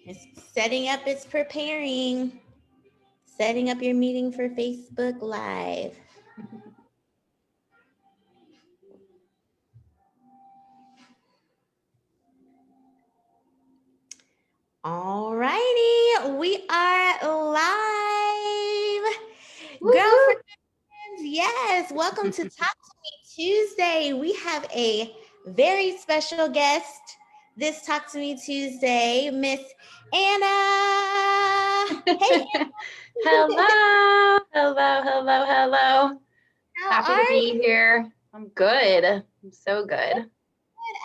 It's setting up, it's preparing. Setting up your meeting for Facebook Live. All righty, we are live. Woo-hoo. Girlfriends, yes, welcome to Talk to Me Tuesday. We have a very special guest this Talk to Me Tuesday, Miss Anna. Hey, Hello, hello. how Happy to are you? be here. I'm good. I'm so good.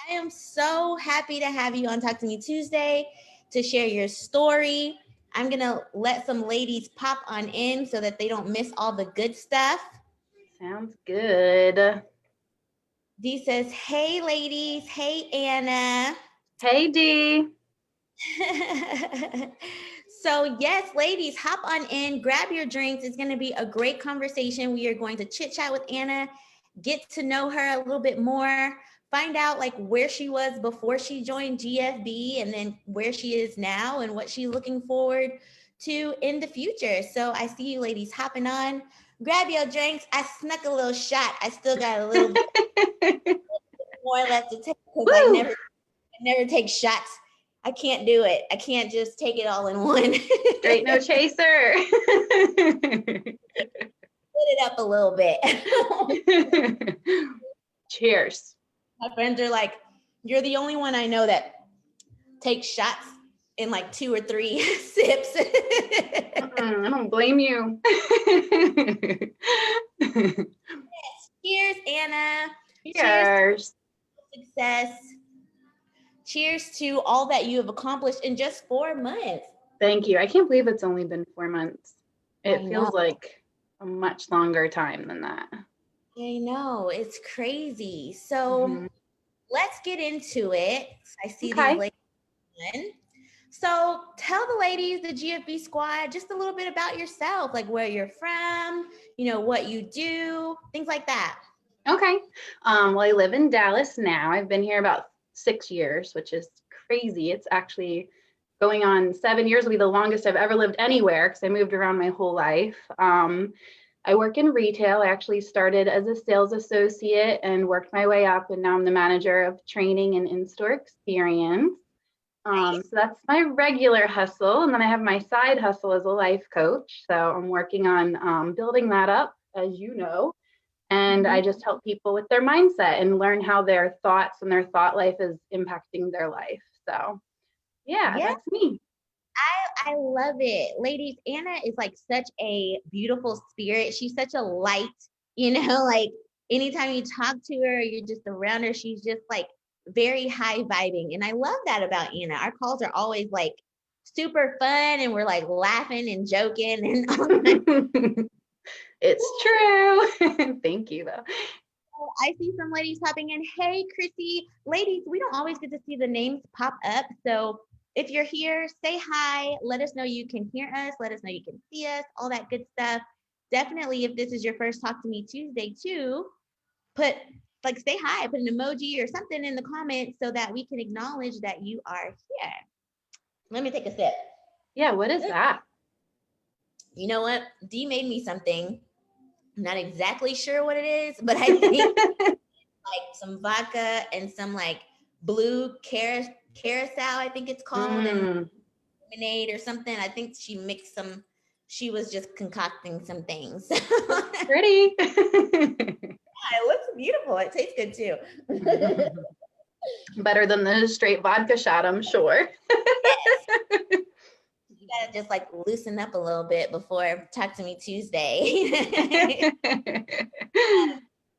I am so happy to have you on Talk to Me Tuesday to share your story. I'm going to let some ladies pop on in so that they don't miss all the good stuff. Sounds good. Dee says, hey, ladies. Hey, Anna. Hey, Dee. So, yes, ladies, hop on in, grab your drinks. It's going to be a great conversation. We are going to chit chat with Anna, get to know her a little bit more, find out like where she was before she joined GFB and then where she is now and what she's looking forward to in the future. So, I see you ladies hopping on. Grab your drinks. I snuck a little shot. I still got a little bit more left to take because I Woo! never take shots. I can't do it. I can't just take it all in one. Straight no chaser. Split it up a little bit. Cheers. My friends are like, you're the only one I know that takes shots in like 2 or 3 sips. I don't blame you. Cheers, Anna. Cheers. To success. Cheers to all that you have accomplished in just 4 months. Thank you. I can't believe it's only been 4 months. It I feels know. like a much longer time than that. I know. It's crazy. So Mhm. let's get into it. I see these Okay. ladies. So tell the ladies, the GFB squad, just a little bit about yourself, like where you're from, what you do, things like that. Okay. Well, I live in Dallas now. I've been here about 6 years, which is crazy. It's actually going on 7 years will be the longest I've ever lived anywhere because I moved around my whole life. I work in retail. I actually started as a sales associate and worked my way up, and now I'm the manager of training and in-store experience. So that's my regular hustle. And then I have my side hustle as a life coach. So I'm working on building that up, as you know. And I just help people with their mindset and learn how their thoughts and their thought life is impacting their life. So, yeah, Yeah, that's me. I love it. Ladies, Anna is like such a beautiful spirit. She's such a light, like anytime you talk to her, you're just around her, she's just like very high vibing. And I love that about Anna. Our calls are always like super fun and we're like laughing and joking and all that. It's true. Thank you, though. I see some ladies popping in. Hey, Chrissy. Ladies, we don't always get to see the names pop up. So if you're here, say hi. Let us know you can hear us. Let us know you can see us, all that good stuff. Definitely, if this is your first Talk to Me Tuesday, too, put like say hi, put an emoji or something in the comments so that we can acknowledge that you are here. Let me take a sip. Yeah, what is that? You know what? Dee made me something. I'm not exactly sure what it is, but I think like some vodka and some like blue carousel, I think it's called, and lemonade or something. I think she mixed some. She was just concocting some things. Looks pretty. It looks beautiful. It tastes good too. Better than the straight vodka shot, I'm sure. Yes. You gotta just like loosen up a little bit before Talk to Me Tuesday.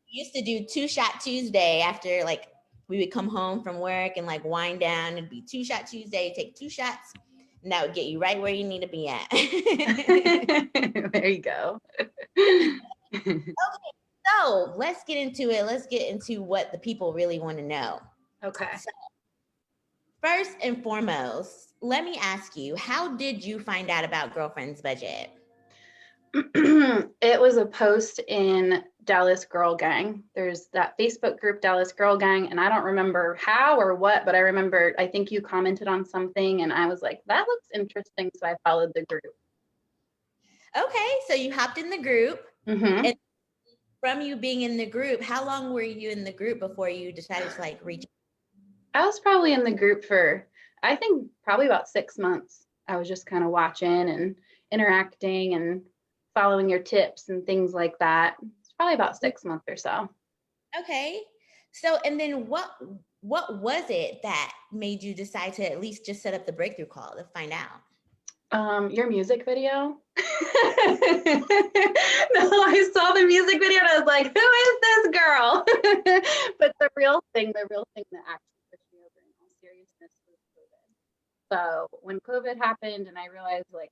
Used to do 2-shot Tuesday after like we would come home from work and like wind down. It'd be 2-shot Tuesday, take 2 shots, and that would get you right where you need to be at. There you go. Okay, so let's get into it. Let's get into what the people really want to know. Okay. So, first and foremost, let me ask you, how did you find out about Girlfriend's Budget? It was a post in Dallas Girl Gang. There's that Facebook group, Dallas Girl Gang, and I don't remember how or what, but I remember, I think you commented on something and I was like, that looks interesting. So I followed the group. Okay, so you hopped in the group. Mm-hmm. And from you being in the group, how long were you in the group before you decided to like reach? I was probably in the group for, I think, probably about 6 months. I was just kind of watching and interacting and following your tips and things like that. It's probably about 6 months or so. Okay. So, and then what was it that made you decide to at least just set up the breakthrough call to find out? Your music video. No, I saw the music video and I was like, who is this girl? But the real thing that actually pushed me over in all seriousness was COVID. So when COVID happened and I realized like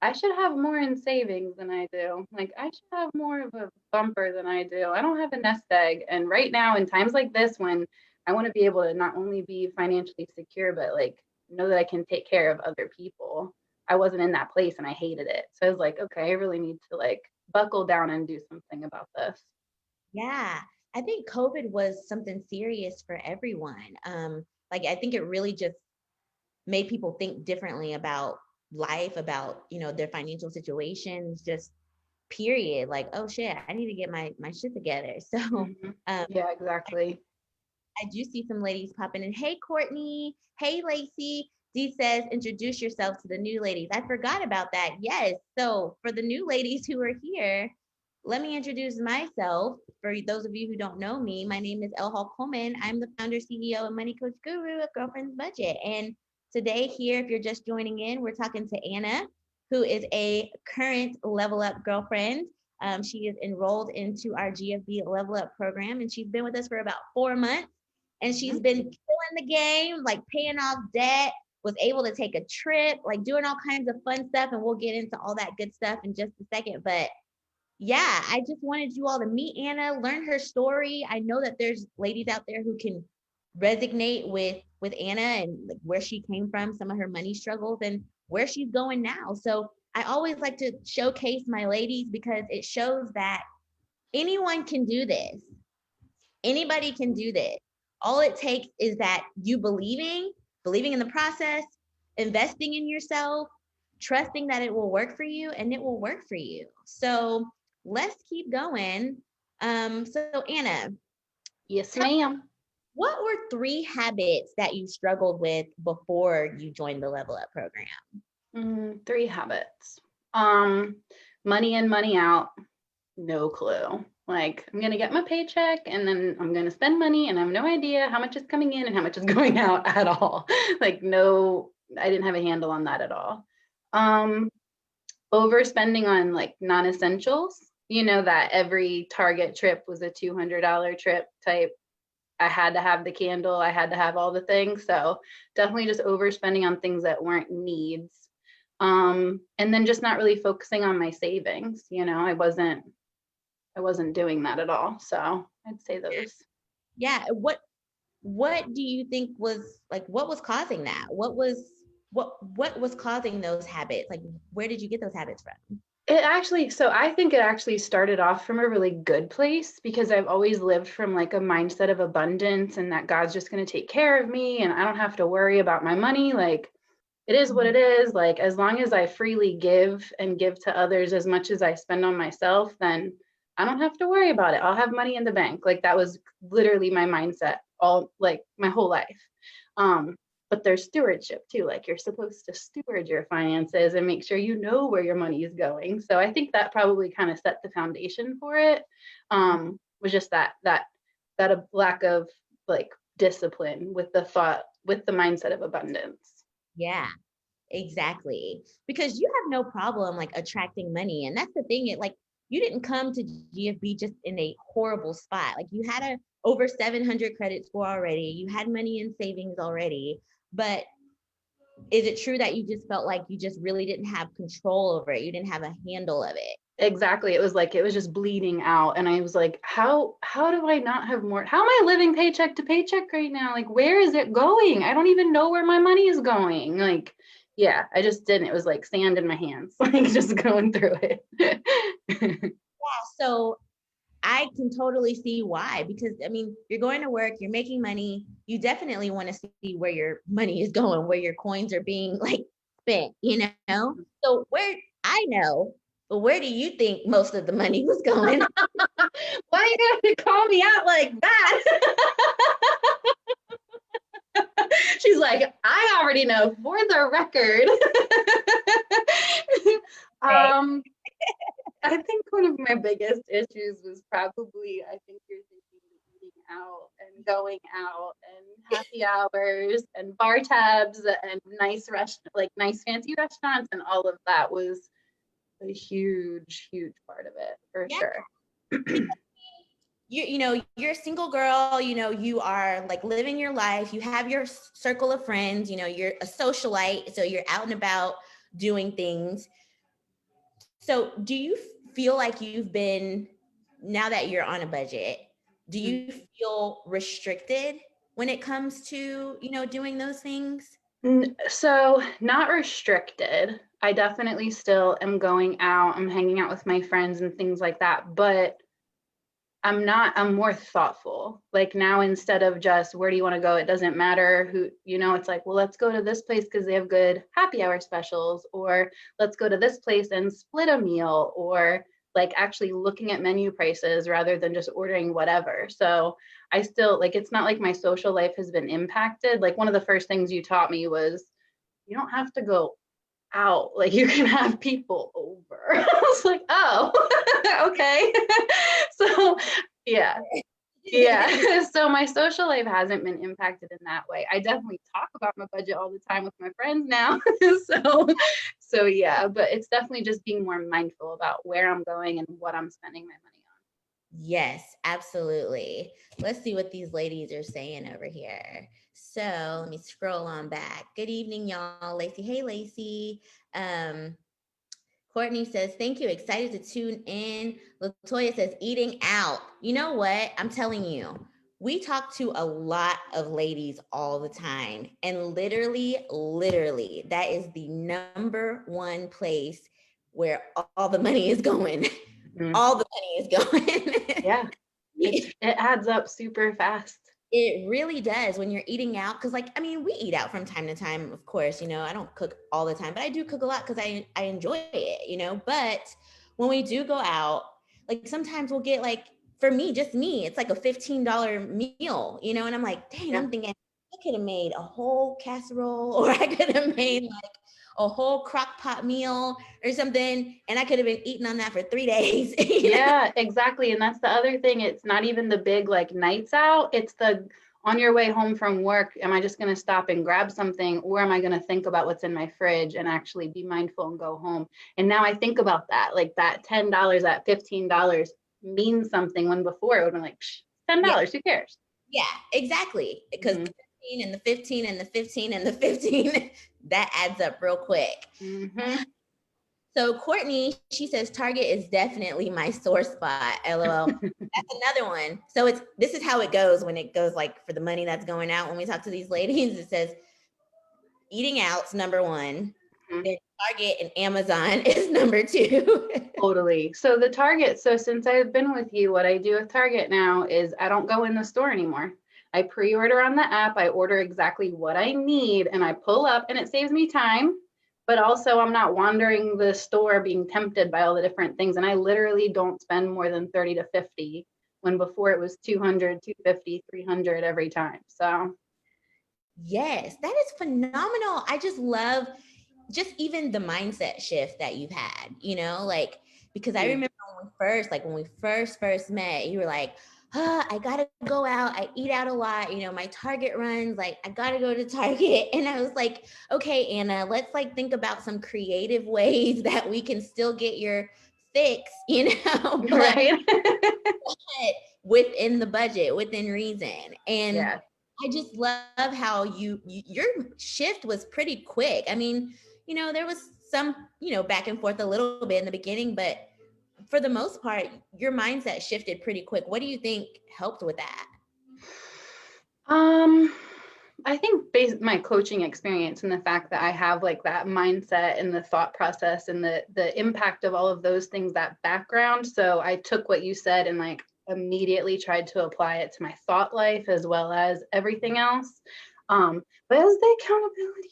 I should have more in savings than I do. Like I should have more of a bumper than I do. I don't have a nest egg. And right now in times like this when I want to be able to not only be financially secure, but like know that I can take care of other people. I wasn't in that place and I hated it. So I was like, okay, I really need to like buckle down and do something about this. Yeah, I think COVID was something serious for everyone. Like I think it really just made people think differently about life, about, you know, their financial situations, just period. Like, oh shit, I need to get my shit together. So Mhm. um Yeah, exactly. I do see some ladies popping in. Hey, Courtney. Hey, Lacey. Dee says, introduce yourself to the new ladies. I forgot about that. Yes. So, for the new ladies who are here, let me introduce myself. For those of you who don't know me, my name is El Hall Coleman. I'm the founder, CEO, and money coach guru of Girlfriend's Budget. And today, here, if you're just joining in, we're talking to Anna, who is a current Level Up girlfriend. She is enrolled into our GFB Level Up program, and she's been with us for about 4 months. And she's been killing the game, like paying off debt, was able to take a trip, like doing all kinds of fun stuff. And we'll get into all that good stuff in just a second. But yeah, I just wanted you all to meet Anna, learn her story. I know that there's ladies out there who can resonate with Anna and like where she came from, some of her money struggles and where she's going now. So I always like to showcase my ladies because it shows that anyone can do this. Anybody can do this. All it takes is that you believing in the process, investing in yourself, trusting that it will work for you, and it will work for you. So let's keep going. So Anna, Yes, ma'am. what were 3 habits that you struggled with before you joined the Level Up program? 3 habits. Money in, money out. No clue. Like I'm gonna get my paycheck and then I'm gonna spend money and I have no idea how much is coming in and how much is going out at all. Like no, I didn't have a handle on that at all. Um, Overspending on like non-essentials. You know that every Target trip was a $200 trip type. I had to have the candle, I had to have all the things. So definitely just overspending on things that weren't needs. And then just not really focusing on my savings. You know, I wasn't doing that at all. So I'd say those. Yeah, what do you think was like what was causing that? What was causing those habits? Like where did you get those habits from? So I think it actually started off from a really good place because I've always lived from like a mindset of abundance and that God's just going to take care of me and I don't have to worry about my money. Like it is what it is. Like as long as I freely give and give to others as much as I spend on myself, then I don't have to worry about it. I'll have money in the bank. Like that was literally my mindset all like my whole life. Um, but there's stewardship too. Like you're supposed to steward your finances and make sure you know where your money is going. So I think that probably kind of set the foundation for it. Was just that a lack of like discipline with the mindset of abundance. Yeah, exactly. Because you have no problem like attracting money. And that's the thing, it like you didn't come to GFB just in a horrible spot. Like you had a over 700 credit score already. You had money in savings already. But is it true that you just felt like you just really didn't have control over it? You didn't have a handle of it? Exactly. It was like it was just bleeding out. And I was like, how do I not have more? How am I living paycheck to paycheck right now? Like, where is it going? I don't even know where my money is going. Like, yeah, I just didn't. It was like sand in my hands, like just going through it. Yeah. So I can totally see why, because I mean, you're going to work, you're making money, you definitely want to see where your money is going, where your coins are being like spent, you know? So where I know, but where do you think most of the money was going? Why you gotta call me out like that? She's like, I already know for the record. I think one of my biggest issues was probably, I think you're thinking eating out and going out and happy hours and bar tabs and nice fancy restaurants, and all of that was a huge, huge part of it for Yeah. sure. You know, you're a single girl, you know, you are like living your life, you have your circle of friends, you know, you're a socialite, so you're out and about doing things. So do you feel like you've been, now that you're on a budget, do you feel restricted when it comes to, you know, doing those things? So not restricted. I definitely still am going out, I'm hanging out with my friends and things like that, but I'm more thoughtful. Like now, instead of just where do you want to go? It doesn't matter who, it's like, well, let's go to this place because they have good happy hour specials, or let's go to this place and split a meal, or like actually looking at menu prices rather than just ordering whatever. So I still like, it's not like my social life has been impacted. Like one of the first things you taught me was you don't have to go out, like you can have people over. I was like, oh, okay. So yeah, so my social life hasn't been impacted in that way. I definitely talk about my budget all the time with my friends now. So yeah, but it's definitely just being more mindful about where I'm going and what I'm spending my money on. Yes, absolutely. Let's see what these ladies are saying over here. So let me scroll on back. Good evening, y'all. Lacey. Hey, Lacey. Um, Courtney says, thank you. Excited to tune in. Latoya says, eating out. You know what? I'm telling you, we talk to a lot of ladies all the time. And literally, that is the number one place where all the money is going. Mm-hmm. All the money is going. Yeah, it adds up super fast. It really does when you're eating out. Cause like, I mean, we eat out from time to time, of course, you know, I don't cook all the time, but I do cook a lot because I enjoy it, you know, but when we do go out, like sometimes we'll get like, for me, just me, it's like a $15 meal, you know, and I'm like, dang, Yeah. I'm thinking I could have made a whole casserole, or I could have made like a whole crock pot meal or something, and I could have been eating on that for 3 days. Yeah, exactly. And that's the other thing. It's not even the big like nights out. It's the on your way home from work. Am I just going to stop and grab something, or am I going to think about what's in my fridge and actually be mindful and go home? And now I think about that, like that $10, that $15 means something, when before it would have been like, $10, who cares? Yeah, exactly. Because the 15 and the 15 and the 15 and the 15, that adds up real quick. Mm-hmm. So Courtney, she says Target is definitely my sore spot. LOL. That's another one. So this is how it goes when it goes like for the money that's going out. When we talk to these ladies, it says eating out's number one. Mm-hmm. Then Target and Amazon is number two. Totally. So the Target, so since I've been with you, what I do with Target now is I don't go in the store anymore. I pre-order on the app, I order exactly what I need, and I pull up, and it saves me time, but also I'm not wandering the store being tempted by all the different things. And I literally don't spend more than 30 to 50, when before it was 200, 250, 300 every time. So Yes, that is phenomenal. I just love just even the mindset shift that you've had, you know, like, because I remember when we first met, you were like, I gotta go out, I eat out a lot, you know, my Target runs, like I gotta go to Target. And I was like, okay, Anna, let's like think about some creative ways that we can still get your fix, you know, but, right. but within the budget, within reason. And Yeah. I just love how your shift was pretty quick. I mean, you know, there was some, you know, back and forth a little bit in the beginning, but for the most part, your mindset shifted pretty quick. What do you think helped with that? I think based my coaching experience and the fact that I have like that mindset and the thought process and the impact of all of those things, that background. So I took what you said and like immediately tried to apply it to my thought life as well as everything else. But it was the accountability.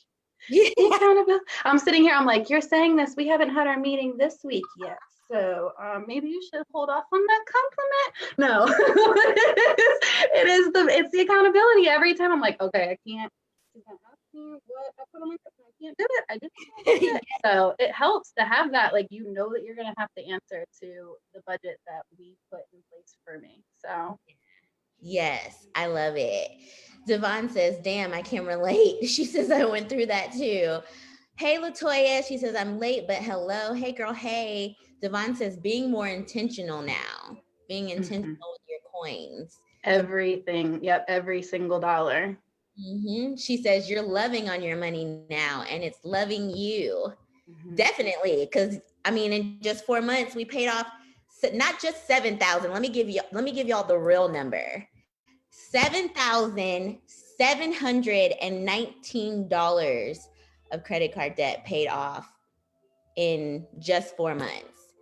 Yeah. The accountability. I'm sitting here, I'm like, you're saying this, we haven't had our meeting this week yet. So maybe you should hold off on that compliment. No, it's the accountability. Every time I'm like, okay, I can't ask me what I put on my, I can't do it. I just can't do it. So it helps to have that, like, you know, that you're gonna have to answer to the budget that we put in place for me. So Yes, I love it. Devon says, damn, I can relate. She says, I went through that too. Hey, Latoya. She says, I'm late, but hello. Hey, girl. Hey. Devon says, being more intentional now, being intentional with your coins. everything, yep, every single dollar. She says, you're loving on your money now, and it's loving you. Definitely. Because I mean, in just 4 months, we paid off not just 7,000. Let me give y'all the real number. $7,719 of credit card debt paid off in just 4 months.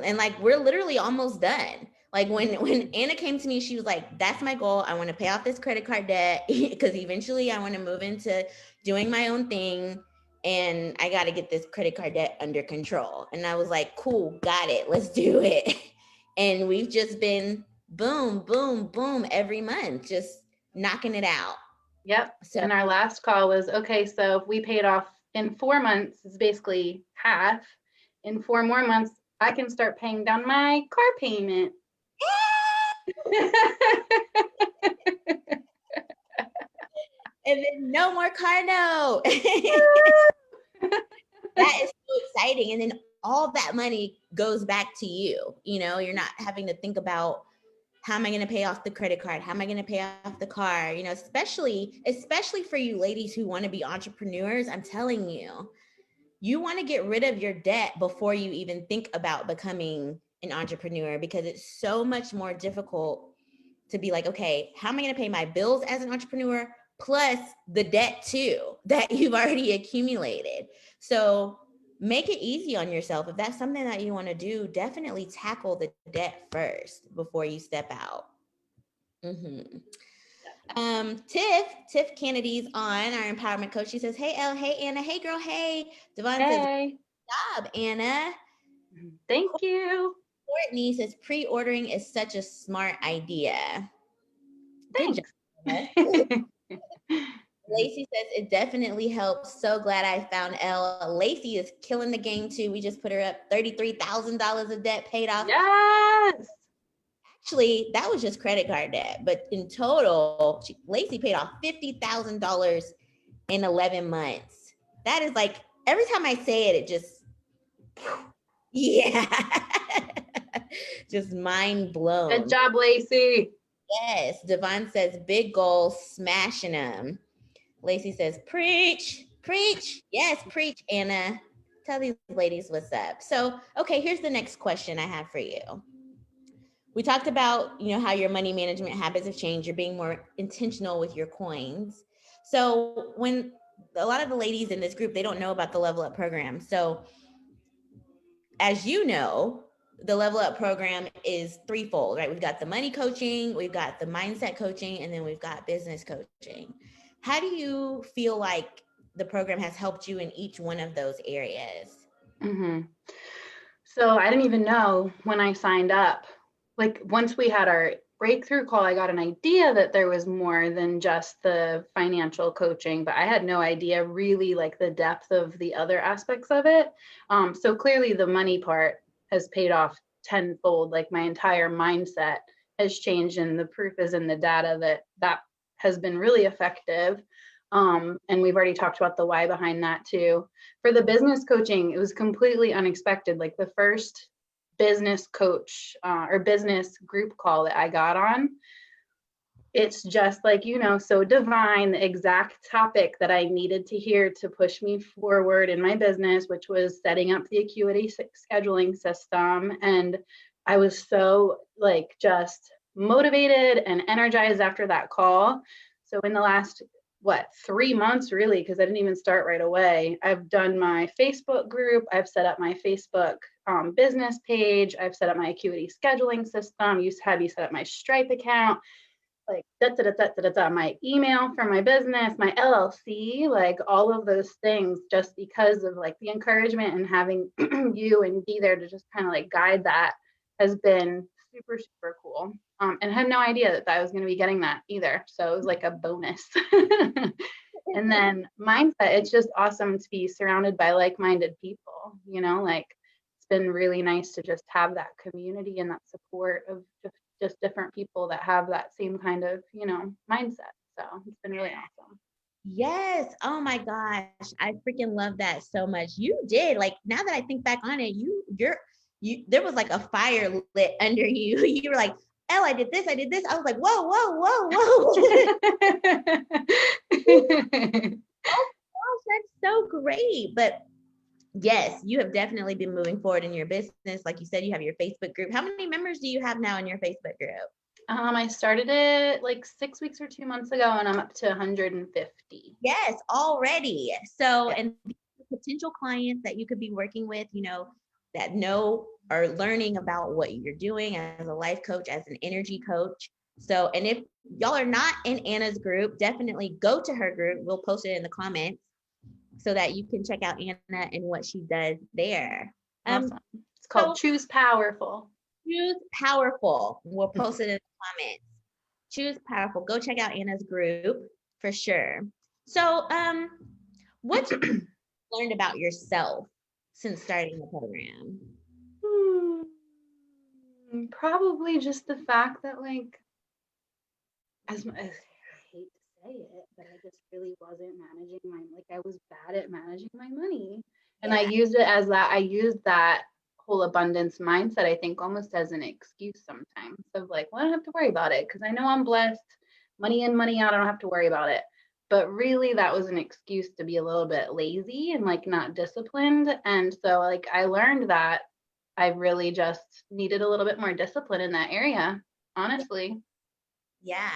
And like, we're literally almost done. Like when Anna came to me, she was like, that's my goal. I want to pay off this credit card debt because eventually I want to move into doing my own thing. And I got to get this credit card debt under control. And I was like, cool, got it. Let's do it. And we've just been boom, boom, boom every month, just knocking it out. Yep. So, and our last call was, okay, so if we paid off in 4 months, it's basically half. In 4 more months, I can start paying down my car payment. and then no more car note. That is so exciting. And then all that money goes back to you. You know, you're not having to think about, how am I going to pay off the credit card? How am I going to pay off the car? You know, especially for you ladies who want to be entrepreneurs. I'm telling you, you want to get rid of your debt before you even think about becoming an entrepreneur, because it's so much more difficult to be like, okay, how am I going to pay my bills as an entrepreneur plus the debt too that you've already accumulated? So make it easy on yourself. If that's something that you want to do, definitely tackle the debt first before you step out. Tiff Kennedy's on, our empowerment coach. She says, hey, Elle, hey, Anna, hey, girl, hey. Devon says, Hey. good job, Anna. Thank you. Courtney says, pre-ordering is such a smart idea. Thanks. Good job. Lacey says, it definitely helps. So glad I found Elle. Lacey is killing the game too. We just put her up $33,000 of debt paid off. Yes. Actually, that was just credit card debt. But in total, Lacey paid off $50,000 in 11 months. That is like, every time I say it, it just, yeah. Just mind blown. Good job, Lacey. Yes. Devon says, big goals, smashing them. Lacey says, preach, preach. Yes, preach, Anna. Tell these ladies what's up. So, okay, here's the next question I have for you. We talked about, you know, how your money management habits have changed. You're being more intentional with your coins. So when a lot of the ladies in this group, they don't know about the Level Up program. So as you know, the Level Up program is threefold, right? We've got the money coaching, we've got the mindset coaching, and then we've got business coaching. How do you feel like the program has helped you in each one of those areas? So I didn't even know when I signed up. Like, once we had our breakthrough call, I got an idea that there was more than just the financial coaching, but I had no idea really like the depth of the other aspects of it. So clearly the money part has paid off tenfold. Like, my entire mindset has changed, and the proof is in the data that has been really effective. And we've already talked about the why behind that too. For the business coaching, it was completely unexpected. Like, the first business coach or business group call that I got on, it's just like, you know, so divine, the exact topic that I needed to hear to push me forward in my business, which was setting up the acuity scheduling system. And I was so like just motivated and energized after that call. So in the last 3 months really, because I didn't even start right away. I've done my Facebook group. I've set up my Facebook business page. I've set up my Acuity scheduling system. You set up my Stripe account, like my email for my business, my LLC, like all of those things, just because of like the encouragement and having you and be there to just kind of like guide that has been super, super cool. And I had no idea that I was going to be getting that either. So it was like a bonus. And then mindset, it's just awesome to be surrounded by like-minded people, like it's been really nice to just have that community and that support of just different people that have that same kind of, mindset. So it's been really awesome. Yes. Oh my gosh. I freaking love that so much. You did. Like, now that I think back on it, there was like a fire lit under you. You were like, oh, I did this. I was like, whoa, whoa, whoa, whoa. Oh gosh, that's so great. But yes, you have definitely been moving forward in your business. Like you said, you have your Facebook group. How many members do you have now in your Facebook group? I started it like 6 weeks or 2 months ago, and I'm up to 150. Yes, already. So, yeah. And potential clients that you could be working with, that know or learning about what you're doing as a life coach, as an energy coach. So, and if y'all are not in Anna's group, definitely go to her group. We'll post it in the comments so that you can check out Anna and what she does there. Awesome. It's called Choose Powerful. Choose Powerful. We'll post it in the comments. Choose Powerful. Go check out Anna's group for sure. So, what you learned about yourself since starting the program? Probably just the fact that, like, as I hate to say it, but I just really wasn't managing I was bad at managing my money. And yeah. I used that whole abundance mindset, I think, almost as an excuse sometimes of like, well, I don't have to worry about it because I know I'm blessed, money in, money out, I don't have to worry about it. But really that was an excuse to be a little bit lazy and like not disciplined. And so like I learned that I really just needed a little bit more discipline in that area, honestly. Yeah.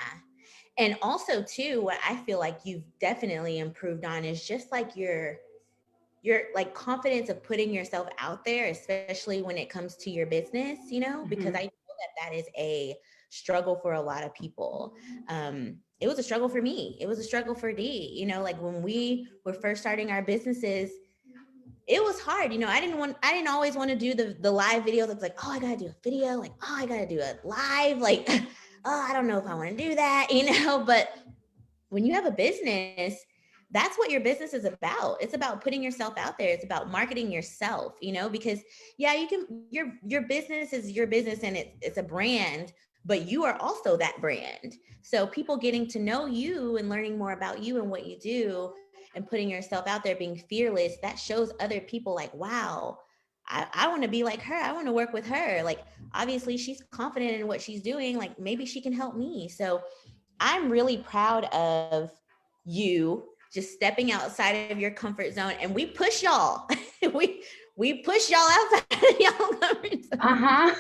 And also too, what I feel like you've definitely improved on is just like your like confidence of putting yourself out there, especially when it comes to your business, because I know that is a struggle for a lot of people. It was a struggle for me. It was a struggle for Dee, like when we were first starting our businesses, it was hard. I didn't always want to do the live video. That's like, oh, I got to do a video. Like, oh, I got to do a live. Like, oh, I don't know if I want to do that, but when you have a business, that's what your business is about. It's about putting yourself out there. It's about marketing yourself, because yeah, your business is your business and it's a brand, but you are also that brand. So people getting to know you and learning more about you and what you do and putting yourself out there, being fearless, that shows other people like, wow, I want to be like her. I want to work with her. Like, obviously she's confident in what she's doing. Like, maybe she can help me. So I'm really proud of you just stepping outside of your comfort zone, and we push y'all. we push y'all outside of y'all comfort zone.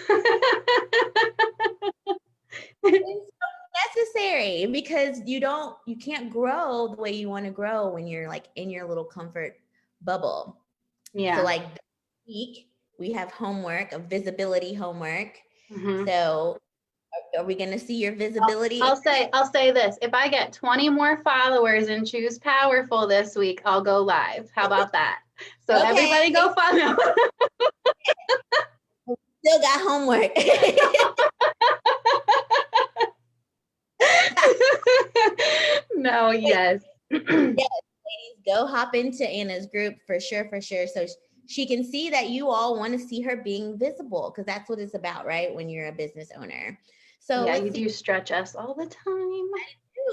It's so necessary because you can't grow the way you want to grow when you're like in your little comfort bubble. Yeah. So like this week we have homework, a visibility homework. So are we going to see your visibility? I'll say this. If I get 20 more followers and Choose Powerful this week, I'll go live. How about that? So okay. Everybody go follow. Still got homework. No, yes. Yes, ladies, go hop into Anna's group for sure. So she can see that you all want to see her being visible, because that's what it's about, right? When you're a business owner. So yeah, you do stretch us all the time. I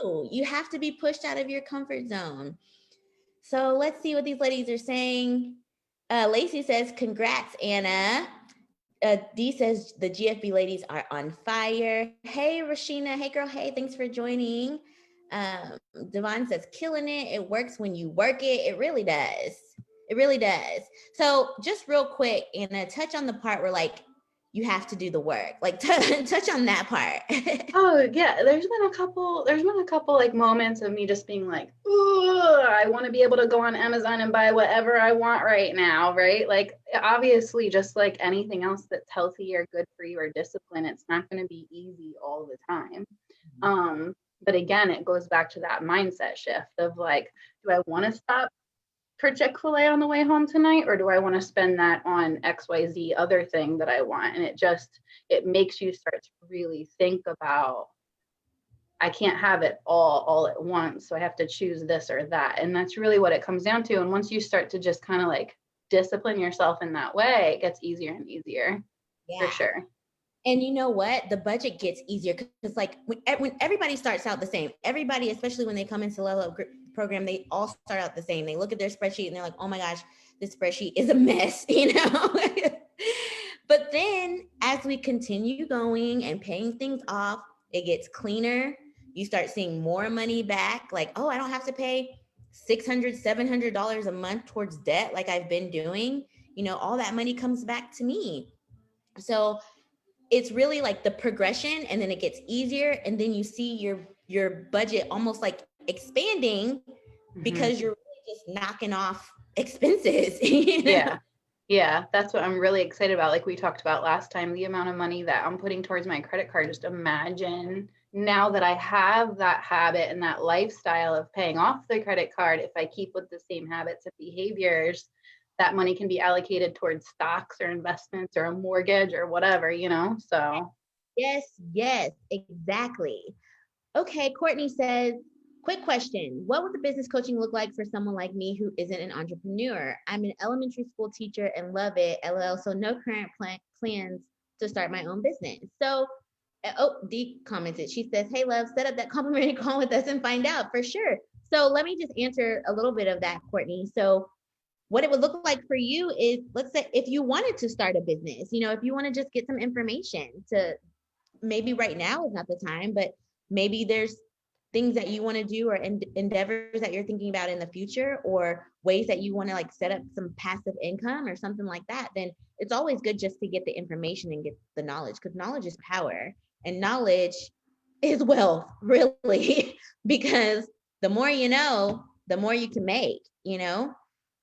do. You have to be pushed out of your comfort zone. So let's see what these ladies are saying. Lacey says, congrats, Anna. Dee says, the GFB ladies are on fire. Hey, Rashina. Hey, girl. Hey, thanks for joining. Devon says, killing it. It works when you work it. It really does. It really does. So just real quick, Anna, touch on the part where like, you have to do the work. Like touch on that part. Oh yeah, there's been a couple like moments of me just being like, ooh, I want to be able to go on Amazon and buy whatever I want right now, right? Like obviously just like anything else that's healthy or good for you or discipline, it's not going to be easy all the time. But again, it goes back to that mindset shift of like, do I want to stop for Chick-fil-A on the way home tonight, or do I want to spend that on XYZ other thing that I want? And it makes you start to really think about, I can't have it all at once, so I have to choose this or that. And that's really what it comes down to. And once you start to just kind of like discipline yourself in that way, it gets easier and easier. Yeah. For sure. And you know what? The budget gets easier because like when everybody starts out the same, everybody, especially when they come into Level Up program, they all start out the same. They look at their spreadsheet and they're like, oh my gosh, this spreadsheet is a mess, you know? But then as we continue going and paying things off, it gets cleaner. You start seeing more money back. Like, oh, I don't have to pay $600, $700 a month towards debt like I've been doing. You know, all that money comes back to me. So it's really like the progression, and then it gets easier, and then you see your budget almost like expanding because you're really just knocking off expenses. You know? Yeah, that's what I'm really excited about. Like we talked about last time, the amount of money that I'm putting towards my credit card. Just imagine now that I have that habit and that lifestyle of paying off the credit card, if I keep with the same habits and behaviors, that money can be allocated towards stocks or investments or a mortgage or whatever, you know? So Yes, exactly. Okay, Courtney says, quick question. What would the business coaching look like for someone like me who isn't an entrepreneur? I'm an elementary school teacher and love it, LL, so no current plans to start my own business. So, Dee commented, she says, hey, love, set up that complimentary call with us and find out for sure. So let me just answer a little bit of that, Courtney. So what it would look like for you is, let's say if you wanted to start a business, you know, if you want to just get some information, to maybe right now is not the time, but maybe there's things that you want to do or endeavors that you're thinking about in the future, or ways that you want to like set up some passive income or something like that, then it's always good just to get the information and get the knowledge, because knowledge is power and knowledge is wealth, really, because the more you know, the more you can make, you know?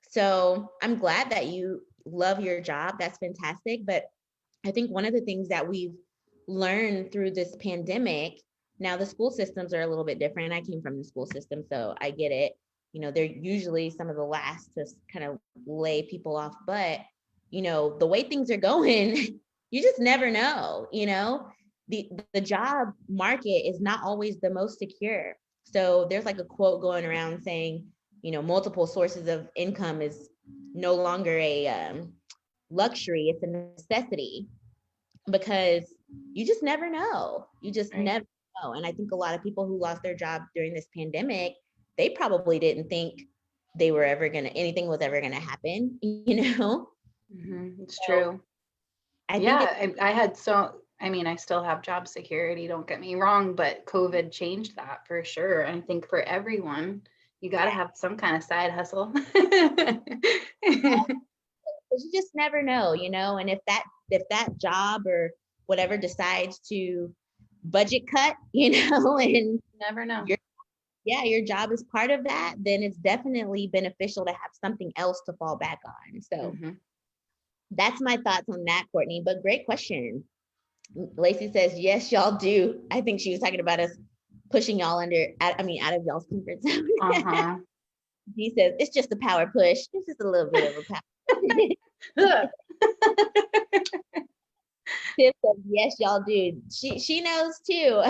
So I'm glad that you love your job. That's fantastic. But I think one of the things that we've learned through this pandemic, now the school systems are a little bit different. I came from the school system, so I get it. You know, they're usually some of the last to kind of lay people off. But, you know, the way things are going, you just never know, you know? The job market is not always the most secure. So there's like a quote going around saying, you know, multiple sources of income is no longer a luxury, it's a necessity, because you just never know. You just never know. And I think a lot of people who lost their job during this pandemic, they probably didn't think they were ever anything was ever gonna happen, you know? It's true. I think I still have job security, don't get me wrong, but COVID changed that for sure. I think for everyone, you got to have some kind of side hustle. you just never know, you know? And if that job or whatever decides to budget cut, you know, and never know. Your job is part of that, then it's definitely beneficial to have something else to fall back on. So that's my thoughts on that, Courtney. But great question. Lacey says, yes, y'all do. I think she was talking about us pushing y'all out of y'all's comfort zone. He says, it's just a power push. It's just a little bit of a power. Tiff says, yes, y'all do. She knows too.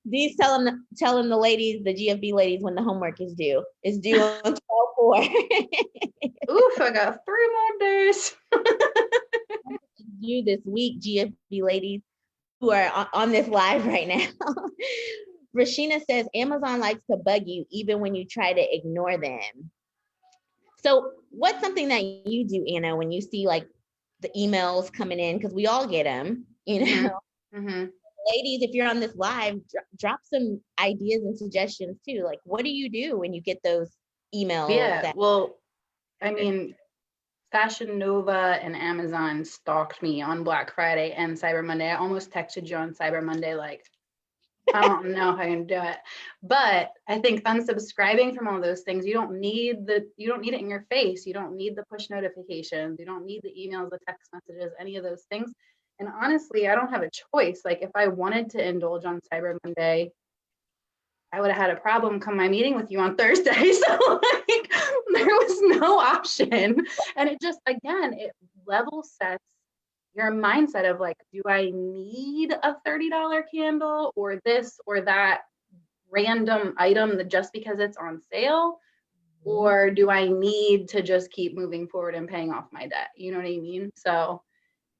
These telling the ladies, the GFB ladies, when the homework is due. It's due on 12/4. Oof, I got 3 more days. Due this week, GFB ladies who are on this live right now. Rashina says, Amazon likes to bug you even when you try to ignore them. So what's something that you do, Anna, when you see like the emails coming in, because we all get them, you know? Ladies, if you're on this live, drop some ideas and suggestions too. Like, what do you do when you get those emails? Yeah, well, I mean, Fashion Nova and Amazon stalked me on Black Friday and Cyber Monday. I almost texted you on Cyber Monday, like, I don't know how you can do it. But I think unsubscribing from all those things, you don't need it in your face. You don't need the push notifications. You don't need the emails, the text messages, any of those things. And honestly, I don't have a choice. Like if I wanted to indulge on Cyber Monday, I would have had a problem come my meeting with you on Thursday. So like there was no option. And it just, again, it level sets your mindset of like, do I need a $30 candle or this or that random item that just because it's on sale? Or do I need to just keep moving forward and paying off my debt? You know what I mean? So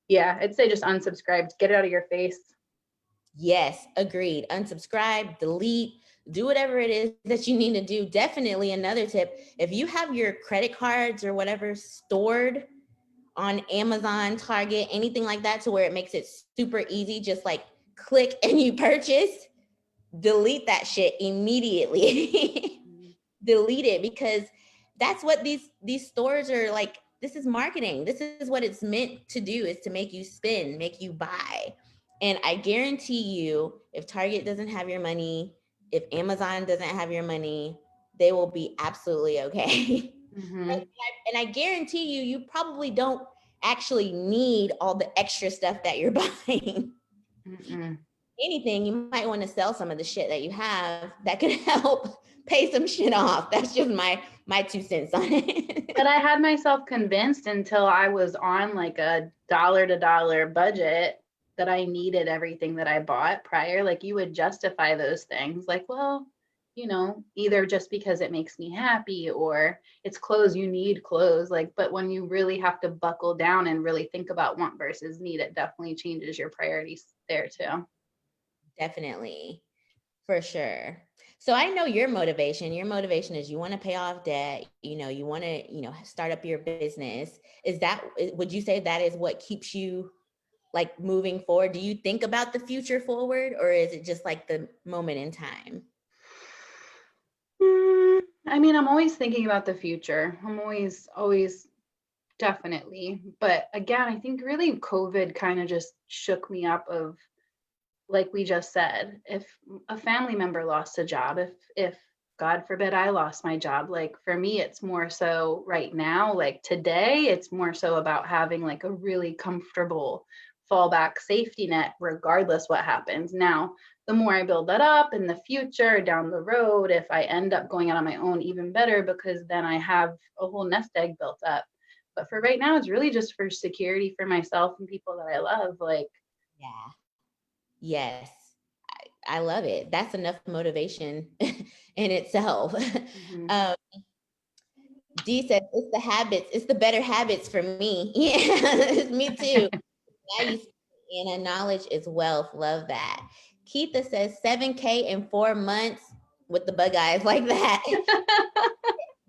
yeah, I'd say just unsubscribe, get it out of your face. Yes, agreed. Unsubscribe, delete, do whatever it is that you need to do. Definitely another tip, if you have your credit cards or whatever stored on Amazon, Target, anything like that, to where it makes it super easy, just like click and you purchase, delete that shit immediately. Delete it, because that's what these stores are like. This is marketing. This is what it's meant to do, is to make you spend, make you buy. And I guarantee you, if Target doesn't have your money, if Amazon doesn't have your money, they will be absolutely okay. Mm-hmm. And I guarantee you, you probably don't actually need all the extra stuff that you're buying. Mm-mm. Anything, you might want to sell some of the shit that you have that could help pay some shit off. That's just my 2 cents on it. But I had myself convinced until I was on like a dollar to dollar budget that I needed everything that I bought prior. Like you would justify those things like, well, either just because it makes me happy or it's clothes, you need clothes. Like, but when you really have to buckle down and really think about want versus need, it definitely changes your priorities there too. Definitely, for sure. So I know your motivation. Your motivation is you want to pay off debt. You want to, start up your business. Would you say that is what keeps you like moving forward? Do you think about the future forward, or is it just like the moment in time? I mean, I'm always thinking about the future. I'm always definitely. But again, I think really COVID kind of just shook me up of, like we just said, if a family member lost a job, if God forbid I lost my job, like for me, it's more so right now, like today, it's more so about having like a really comfortable fallback safety net, regardless what happens. Now, the more I build that up in the future, down the road, if I end up going out on my own, even better, because then I have a whole nest egg built up. But for right now, it's really just for security for myself and people that I love. Like, Yeah. Yes. I love it. That's enough motivation in itself. mm-hmm. Dee said, it's the habits. It's the better habits for me. Yeah, me too. Anna, knowledge is wealth. Love that. Keitha says 7K in 4 months with the bug eyes like that.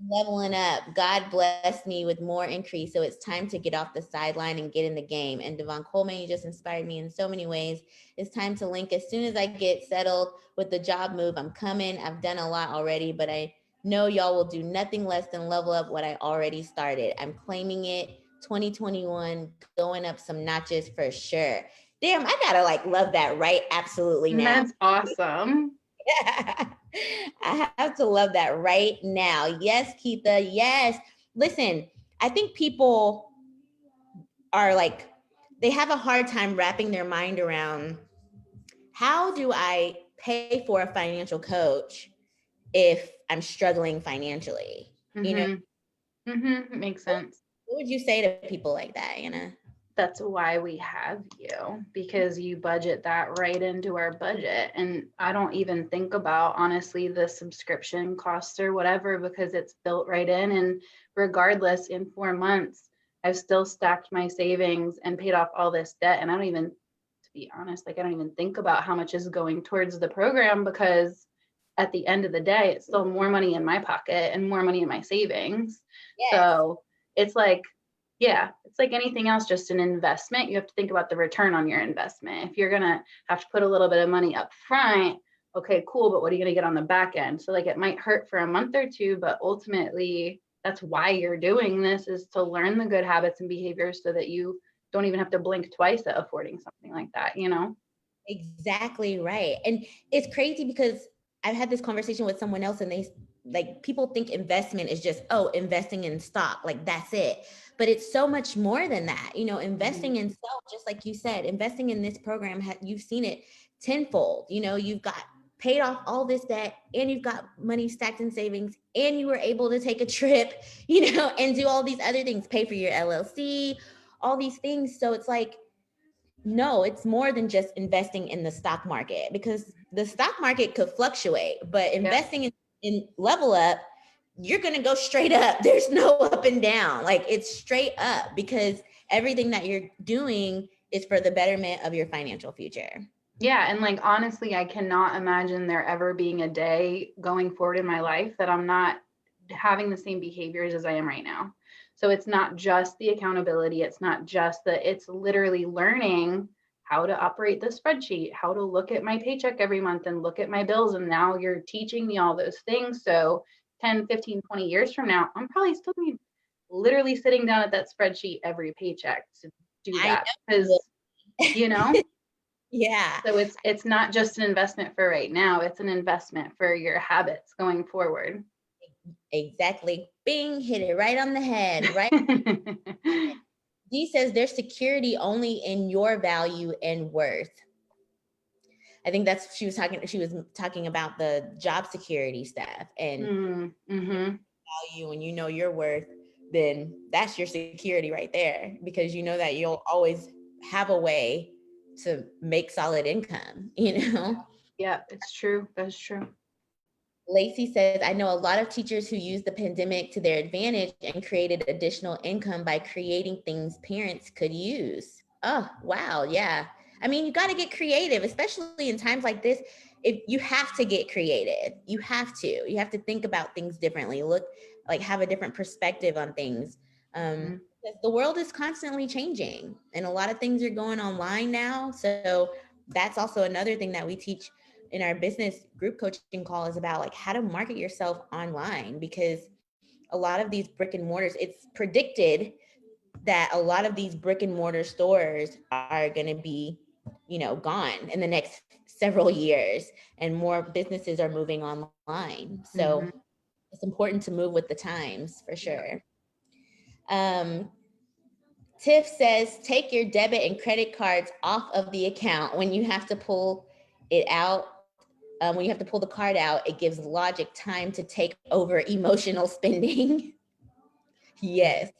Leveling up. God bless me with more increase. So it's time to get off the sideline and get in the game. And Devon Coleman, you just inspired me in so many ways. It's time to link. As soon as I get settled with the job move, I'm coming. I've done a lot already, but I know y'all will do nothing less than level up what I already started. I'm claiming it. 2021 going up some notches for sure. Damn, I gotta like love that, right? Absolutely now. That's awesome. I have to love that right now. Yes, Keitha. Yes. Listen, I think people are like, they have a hard time wrapping their mind around, how do I pay for a financial coach if I'm struggling financially? Mm-hmm. Mm-hmm. Makes sense. What would you say to people like that, Anna? That's why we have you, because you budget that right into our budget. And I don't even think about, honestly, the subscription costs or whatever, because it's built right in. And regardless, in 4 months, I've still stacked my savings and paid off all this debt. And I don't even, to be honest, like I don't even think about how much is going towards the program, because at the end of the day, it's still more money in my pocket and more money in my savings. Yes. So it's like, yeah, it's like anything else, just an investment. You have to think about the return on your investment. If you're going to have to put a little bit of money up front, okay, cool, but what are you going to get on the back end? So like it might hurt for a month or two, but ultimately that's why you're doing this, is to learn the good habits and behaviors so that you don't even have to blink twice at affording something like that, you know? Exactly right. And it's crazy because I've had this conversation with someone else and they like people think investment is just, oh, investing in stock, like that's it. But it's so much more than that. You know, Mhm. investing in self, just like you said, investing in this program, you've seen it tenfold. You know, you've got paid off all this debt and you've got money stacked in savings and you were able to take a trip, you know, and do all these other things, pay for your LLC, all these things. So it's like, no, it's more than just investing in the stock market because the stock market could fluctuate, but Yeah. investing in level up, you're going to go straight up. There's no up and down. Like it's straight up because everything that you're doing is for the betterment of your financial future. Yeah. And like, honestly, I cannot imagine there ever being a day going forward in my life that I'm not having the same behaviors as I am right now. So it's not just the accountability. It's not just it's literally learning how to operate the spreadsheet, how to look at my paycheck every month and look at my bills. And now you're teaching me all those things. So 10, 15, 20 years from now, I'm probably still be literally sitting down at that spreadsheet every paycheck to do I that because, you know, know. Yeah, so it's not just an investment for right now, it's an investment for your habits going forward. exactly. Bing, hit it right on the head, right? D says there's security only in your value and worth. I think that's she was talking about the job security stuff and Mm-hmm. value when you know your worth, then that's your security right there because you know that you'll always have a way to make solid income, you know? Yeah, it's true. That's true. Lacey says, I know a lot of teachers who used the pandemic to their advantage and created additional income by creating things parents could use. Oh, wow. Yeah. I mean, you got to get creative, especially in times like this. If you have to get creative, you have to. You have to think about things differently. Look, like have a different perspective on things. Mhm. Because the world is constantly changing, and a lot of things are going online now. So that's also another thing that we teach in our business group coaching call is about like how to market yourself online because a lot of these brick and mortars, it's predicted that a lot of these brick and mortar stores are going to be, you know, gone in the next several years and more businesses are moving online. So Mhm. it's important to move with the times for Yeah. sure. Um, Tiff says, take your debit and credit cards off of the account when you have to pull it out. When you have to pull the card out, it gives logic time to take over emotional spending. Yes,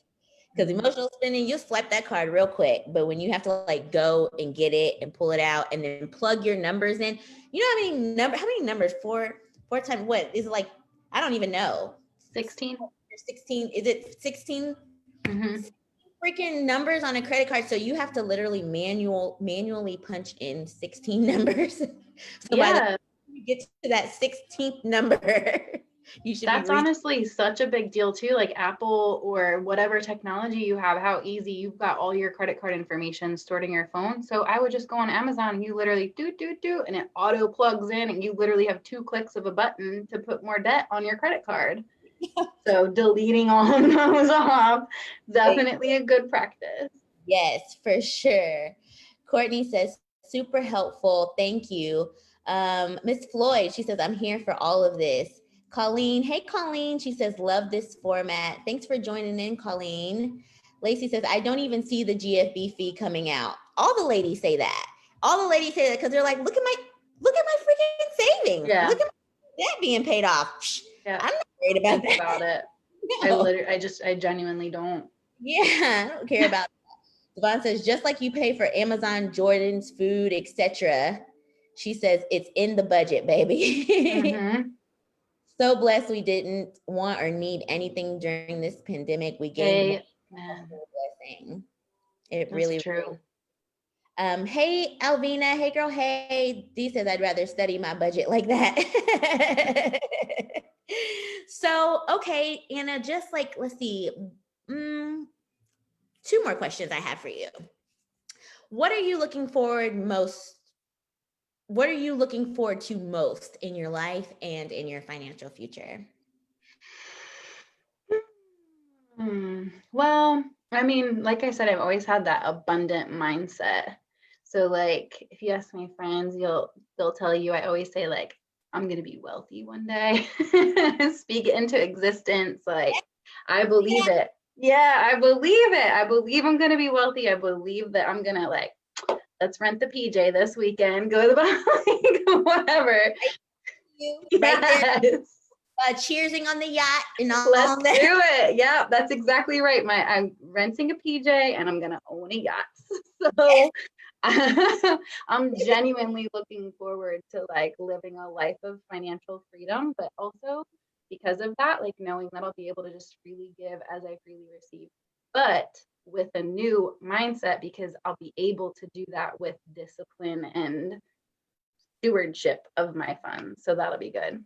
because Mhm. emotional spending, you'll swipe that card real quick. But when you have to like go and get it and pull it out and then plug your numbers in, you know how many numbers? Four times what? Is it like, I don't even know. 16. 16, is it 16 Mm-hmm. freaking numbers on a credit card? So you have to literally manually punch in 16 numbers. So by the Yeah, time you get to that 16th number, you should be that's reaching. honestly such a big deal too. Like Apple or whatever technology you have, how easy you've got all your credit card information stored in your phone. So I would just go on Amazon and you literally do, and it auto plugs in, and you literally have 2 clicks of a button to put more debt on your credit card. So deleting all of those off, definitely a good practice. Yes, for sure. Courtney says, super helpful. Thank you. Miss Floyd, she says, I'm here for all of this. Colleen, hey, Colleen. She says, love this format. Thanks for joining in, Colleen. Lacey says, I don't even see the GFB fee coming out. All the ladies say that. All the ladies say that because they're like, look at my freaking savings. Yeah, Look at my debt being paid off. Psh, yeah. I'm not worried about Think that. about it. No. I genuinely don't. Yeah, I don't care about Devon says, just like you pay for Amazon, Jordan's, food, etc. She says, it's in the budget, baby. Mm-hmm. So blessed we didn't want or need anything during this pandemic. We gained more. A Amen. full blessing. It That's really, true. hey, Alvina. Hey, girl. Hey, Dee says, I'd rather study my budget like that. So, okay, Anna, just like, let's see. Mm, two more questions I have for you. What are you looking forward most What are you looking forward to most in your life and in your financial future? Well, I mean, like I said, I've always had that abundant mindset. So like if you ask my friends, they'll tell you I always say like I'm gonna be wealthy one day. Speak it into existence. Like I believe it. Yeah, I believe it. I believe I'm gonna be wealthy. I believe that I'm gonna like let's rent the PJ this weekend, go to the like, whatever. You right there, Yes. cheersing on the yacht and all Let's do that. it. Yeah, that's exactly right. I'm renting a PJ and I'm gonna own a yacht. So I'm genuinely looking forward to like living a life of financial freedom, but also because of that, like knowing that I'll be able to just freely give as I freely receive, but with a new mindset because I'll be able to do that with discipline and stewardship of my funds. So that'll be good.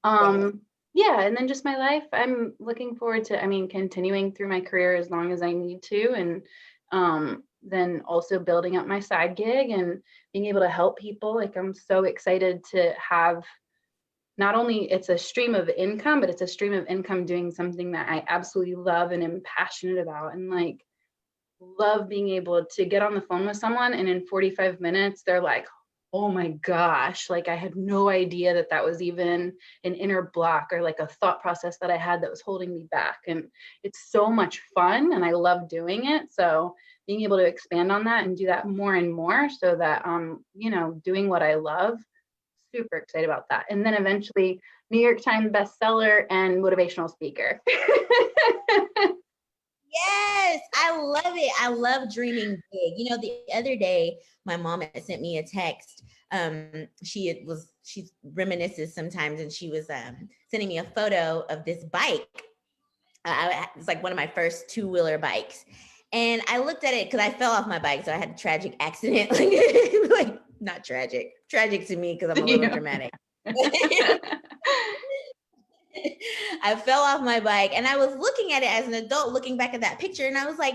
Yes. Yeah, and then just my life. I'm looking forward to, I mean, continuing through my career as long as I need to, and then also building up my side gig and being able to help people. Like I'm so excited to have not only it's a stream of income, but it's a stream of income doing something that I absolutely love and am passionate about, and like love being able to get on the phone with someone and in 45 minutes they're like, oh my gosh, like I had no idea that that was even an inner block or like a thought process that I had that was holding me back. And it's so much fun and I love doing it. So being able to expand on that and do that more and more so that doing what I love, super excited about that. And then eventually New York Times bestseller and motivational speaker. Yes, I love it. I love dreaming big. The other day, my mom had sent me a text. She reminisces sometimes, and she was sending me a photo of this bike. It's like one of my first two-wheeler bikes, and I looked at it because I fell off my bike, so I had a tragic accident. Like not tragic, tragic to me because I'm a little dramatic. I fell off my bike and I was looking at it as an adult, looking back at that picture, and I was like,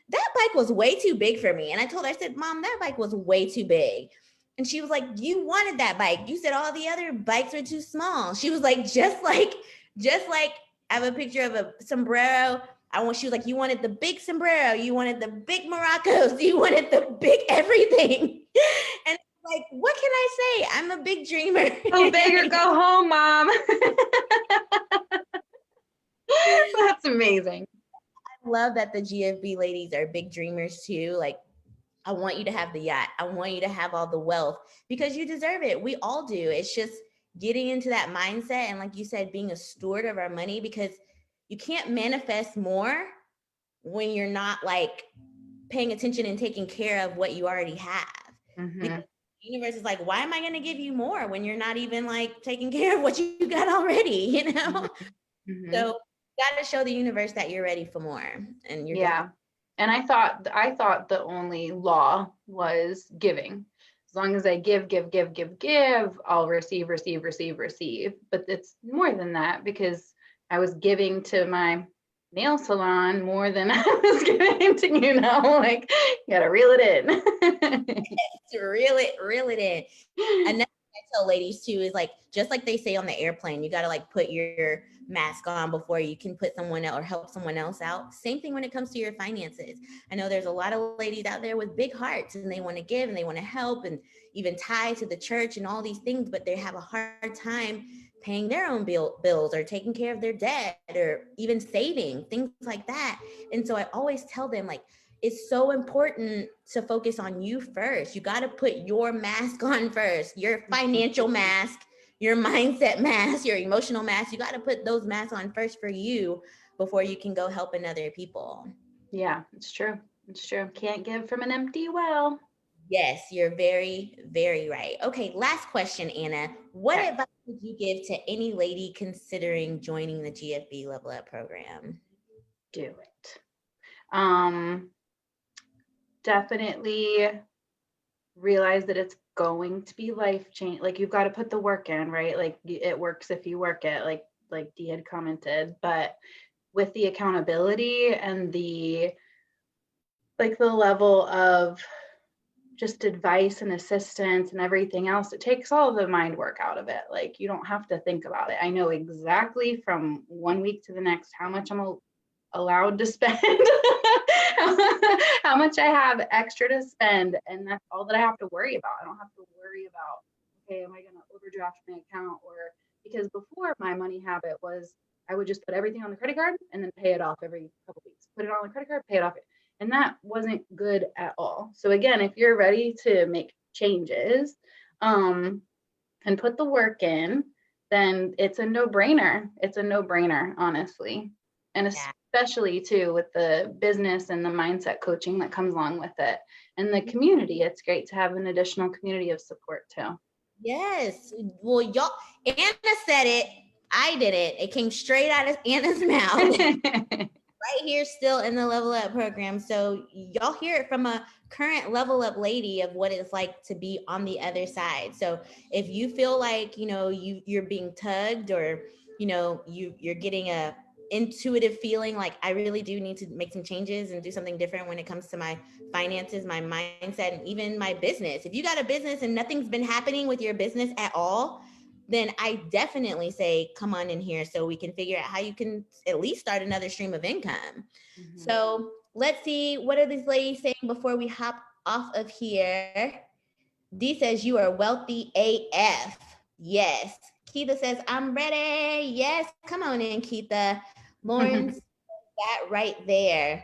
that bike was way too big for me. And I told her, I said, Mom, that bike was way too big. And she was like, you wanted that bike. You said all the other bikes were too small. She was like, just like I have a picture of a sombrero. She was like, you wanted the big sombrero, you wanted the big maracas, you wanted the big everything. And like, what can I say? I'm a big dreamer. Go big or go home, Mom. That's amazing. I love that the GFB ladies are big dreamers too. Like, I want you to have the yacht. I want you to have all the wealth because you deserve it. We all do. It's just getting into that mindset. And like you said, being a steward of our money, because you can't manifest more when you're not like paying attention and taking care of what you already have. Mm-hmm. Because the universe is like, why am I going to give you more when you're not even like taking care of what you got already, Mm-hmm. So you got to show the universe that you're ready for more, and you're yeah. And I thought the only law was giving. As long as I give, I'll receive. But it's more than that because I was giving to my nail salon more than I was giving to, like you gotta reel it in. to reel it in. Another thing I tell ladies too is like, just like they say on the airplane, you got to like put your mask on before you can put someone else or help someone else out. Same thing when it comes to your finances. I know there's a lot of ladies out there with big hearts and they want to give and they want to help and even tie to the church and all these things, but they have a hard time paying their own bills or taking care of their debt or even saving, things like that. And so I always tell them, like, it's so important to focus on you first. You got to put your mask on first, your financial mask, your mindset mask, your emotional mask. You got to put those masks on first for you before you can go helping other people. Yeah, it's true. It's true. Can't give from an empty well. Yes, you're very, very right. Okay, last question, Anna. What advice would you give to any lady considering joining the GFB Level Up program? Do it. Definitely realize that it's going to be life change. Like you've got to put the work in, right? Like it works if you work it, like Dee had commented, but with the accountability and the level of just advice and assistance and everything else, it takes all the mind work out of it. Like you don't have to think about it. I know exactly from 1 week to the next how much I'm allowed to spend, how much I have extra to spend. And that's all that I have to worry about. I don't have to worry about, okay, am I going to overdraft my account? Or because before, my money habit was I would just put everything on the credit card and then pay it off every couple of weeks. Put it on the credit card, pay it off. And that wasn't good at all. So again, if you're ready to make changes, and put the work in, then it's a no-brainer. It's a no-brainer, honestly. And especially too with the business and the mindset coaching that comes along with it. And the community, it's great to have an additional community of support too. Yes. Well, y'all, Anna said it. I did it. It came straight out of Anna's mouth. Right here, still in the Level Up program. So y'all hear it from a current Level Up lady of what it's like to be on the other side. So if you feel like, you're being tugged, or, you're getting a intuitive feeling like I really do need to make some changes and do something different when it comes to my finances, my mindset, and even my business. If you got a business and nothing's been happening with your business at all, then I definitely say, come on in here so we can figure out how you can at least start another stream of income. Mm-hmm. So let's see, what are these ladies saying before we hop off of here? Dee says, you are wealthy AF. Yes. Keitha says, I'm ready. Yes, come on in, Keitha. Lauren's that right there.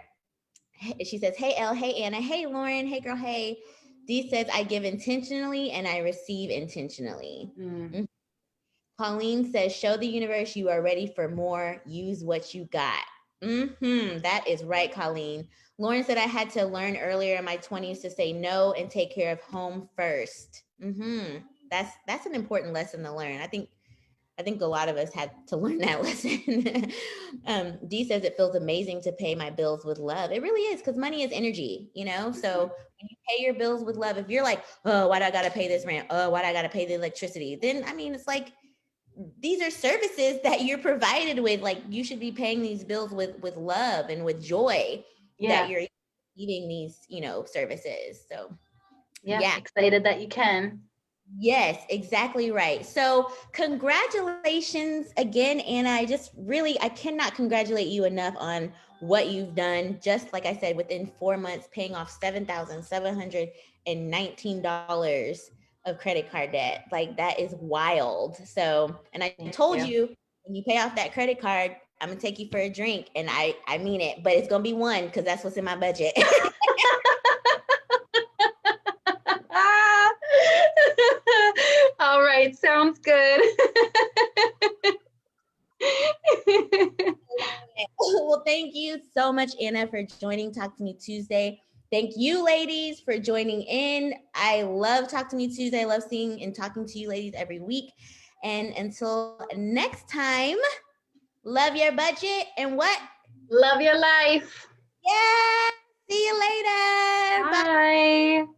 She says, hey, Elle, hey, Anna, hey, Lauren, hey, girl, hey. Dee says, I give intentionally and I receive intentionally. Mm-hmm. Colleen says, show the universe you are ready for more. Use what you got. That is right, Colleen. Lauren said, I had to learn earlier in my 20s to say no and take care of home first. That's an important lesson to learn. I think a lot of us had to learn that lesson. Dee says, it feels amazing to pay my bills with love. It really is, because money is energy, So when you pay your bills with love, if you're like, oh, why do I got to pay this rent? Oh, why do I got to pay the electricity? Then, it's like, these are services that you're provided with. Like, you should be paying these bills with love and with joy that you're eating these, services. So excited that you can. Yes, exactly right. So congratulations again, Anna. I cannot congratulate you enough on what you've done. Just like I said, within 4 months, paying off $7,719 of credit card debt. Like, that is wild. So, and I told you, when you pay off that credit card, I'm gonna take you for a drink, and I mean it, but it's gonna be one, because that's what's in my budget. All right, sounds good. Well, thank you so much, Anna, for joining Talk to Me Tuesday. Thank you, ladies, for joining in. I love Talk to Me Tuesday. I love seeing and talking to you ladies every week. And until next time, love your budget and what? Love your life. Yeah. See you later. Bye. Bye.